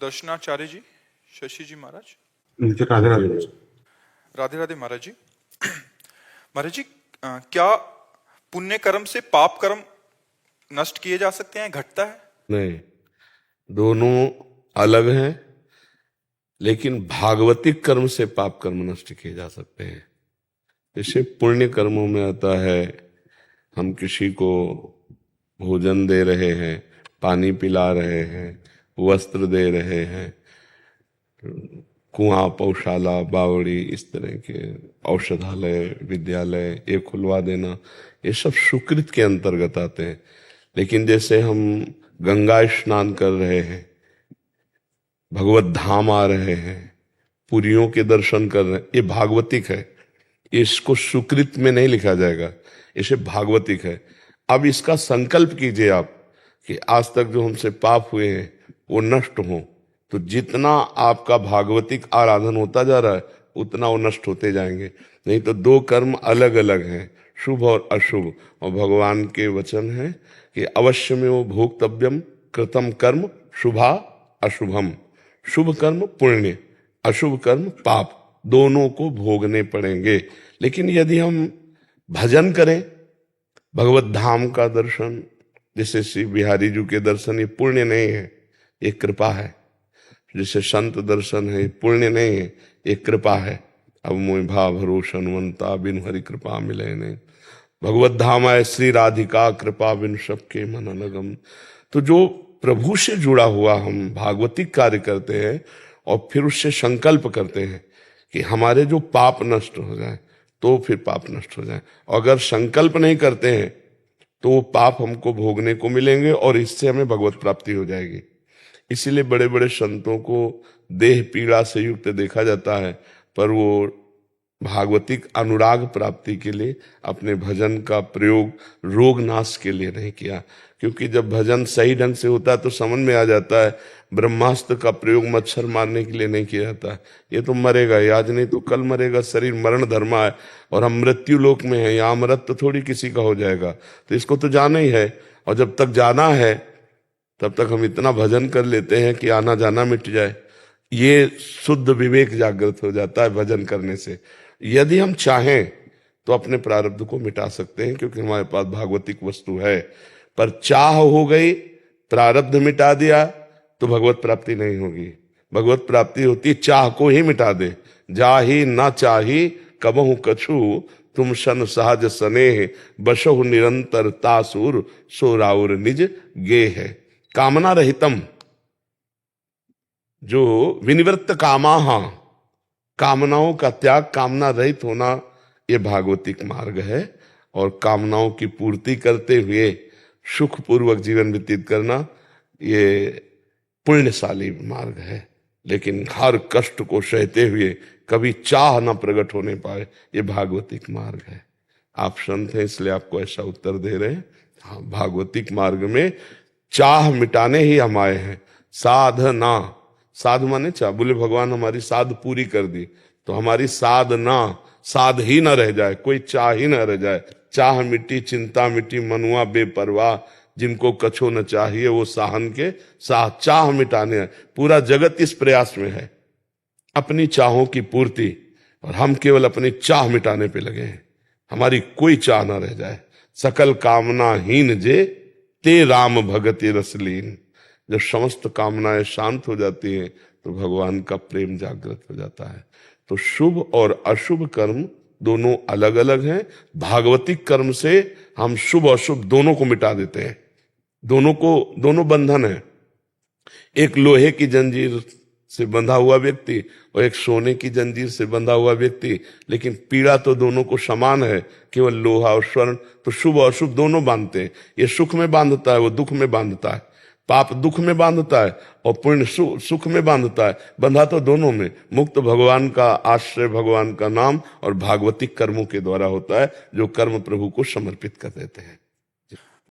दर्शनाचार्य जी, शशि जी महाराज, नीचे राधे राधे। राधे राधे महाराज जी। महाराज जी, क्या पुण्य कर्म से पाप कर्म नष्ट किए जा सकते हैं, घटता है? नहीं, दोनों अलग हैं, लेकिन भागवतिक कर्म से पाप कर्म नष्ट किए जा सकते हैं। जैसे पुण्य कर्मों में आता है, हम किसी को भोजन दे रहे हैं, पानी पिला रहे हैं, वस्त्र दे रहे हैं, कुआं, पौशाला, बावड़ी, इस तरह के औषधालय, विद्यालय ये खुलवा देना, ये सब सुकृत के अंतर्गत आते हैं। लेकिन जैसे हम गंगा स्नान कर रहे हैं, भगवत धाम आ रहे हैं, पुरियों के दर्शन कर रहे हैं, ये भागवतिक है। इसको सुकृत में नहीं लिखा जाएगा, इसे भागवतिक है। अब इसका संकल्प कीजिए आप कि आज तक जो हमसे पाप हुए हैं वो नष्ट हो, तो जितना आपका भागवतिक आराधन होता जा रहा है उतना वो नष्ट होते जाएंगे। नहीं तो दो कर्म अलग अलग हैं, शुभ और अशुभ। और भगवान के वचन है कि अवश्य में वो भोक्तव्यम कृतम कर्म शुभा अशुभम। शुभ कर्म पुण्य, अशुभ कर्म पाप, दोनों को भोगने पड़ेंगे। लेकिन यदि हम भजन करें, भगवत धाम का दर्शन, जैसे श्री बिहारी जी के दर्शन, ये पुण्य नहीं है, ये कृपा है। जैसे संत दर्शन है, पुण्य नहीं है, ये कृपा है। अब मोह भा भरोसा हनुमंता, बिन हरि कृपा मिले नहीं। भगवत धाम है श्री राधिका, कृपा बिन सबके मन अनगम। तो जो प्रभु से जुड़ा हुआ हम भागवतिक कार्य करते हैं और फिर उससे संकल्प करते हैं कि हमारे जो पाप नष्ट हो जाए, तो फिर पाप नष्ट हो जाए। और अगर संकल्प नहीं करते हैं तो वो पाप हमको भोगने को मिलेंगे और इससे हमें भगवत प्राप्ति हो जाएगी। इसीलिए बड़े बड़े संतों को देह पीड़ा से युक्त देखा जाता है, पर वो भागवतिक अनुराग प्राप्ति के लिए अपने भजन का प्रयोग रोग नाश के लिए नहीं किया। क्योंकि जब भजन सही ढंग से होता है तो समझ में आ जाता है, ब्रह्मास्त्र का प्रयोग मच्छर मारने के लिए नहीं किया जाता है। ये तो मरेगा ही, आज नहीं तो कल मरेगा, शरीर मरण धर्मा है और हम मृत्यु लोक में हैं, यहाँ अमृत तो थोड़ी किसी का हो जाएगा। तो इसको तो जाना ही है, और जब तक जाना है तब तक हम इतना भजन कर लेते हैं कि आना जाना मिट जाए। ये शुद्ध विवेक जागृत हो जाता है भजन करने से। यदि हम चाहें तो अपने प्रारब्ध को मिटा सकते हैं, क्योंकि हमारे पास भागवतिक वस्तु है। पर चाह हो गई, प्रारब्ध मिटा दिया तो भगवत प्राप्ति नहीं होगी। भगवत प्राप्ति होती चाह को ही मिटा दे। जाहि ना चाही कबहु कछु, तुम सन सहज स्नेह, बसहु निरंतर तासुर, सो राउर निज गे है। कामना रहितम, जो विनिवृत्त कामाहा, कामनाओं का त्याग, कामना रहित होना, ये भागवतिक मार्ग है। और कामनाओं की पूर्ति करते हुए सुखपूर्वक जीवन व्यतीत करना, ये पुण्यशाली मार्ग है। लेकिन हर कष्ट को सहते हुए कभी चाह न प्रकट होने पाए, ये भागवतिक मार्ग है। आप संत हैं इसलिए आपको ऐसा उत्तर दे रहे हैं। हाँ, भागवतिक मार्ग में चाह मिटाने ही हम आए हैं। साधना, साध माने चाह, बोले भगवान हमारी साध पूरी कर दी, तो हमारी साधना, साध ही न रह जाए, कोई चाह ही न रह जाए। चाह मिट्टी, चिंता मिट्टी, मनुआ बेपरवाह, जिनको कछो न चाहिए वो साहन के साह। चाह मिटाने पूरा जगत इस प्रयास में है, अपनी चाहों की पूर्ति, और हम केवल अपनी चाह मिटाने पे लगे हैं। हमारी कोई चाह न रह जाए। सकल कामना हीन जे, ते राम भगति रसलीन। जब समस्त कामनाएं शांत हो जाती हैं तो भगवान का प्रेम जागृत हो जाता है। तो शुभ और अशुभ कर्म दोनों अलग अलग हैं। भागवतिक कर्म से हम शुभ अशुभ दोनों को मिटा देते हैं। दोनों बंधन है। एक लोहे की जंजीर से बंधा हुआ व्यक्ति और एक सोने की जंजीर से बंधा हुआ व्यक्ति, लेकिन पीड़ा तो दोनों को समान है, केवल लोहा और स्वर्ण। तो शुभ और अशुभ दोनों बांधते हैं। ये सुख में बांधता है, वो दुख में बांधता है। पाप दुख में बांधता है और पुण्य सुख में बांधता है। बंधा तो दोनों में। मुक्त भगवान का आश्रय, भगवान का नाम और भागवतिक कर्मों के द्वारा होता है, जो कर्म प्रभु को समर्पित कर देते हैं।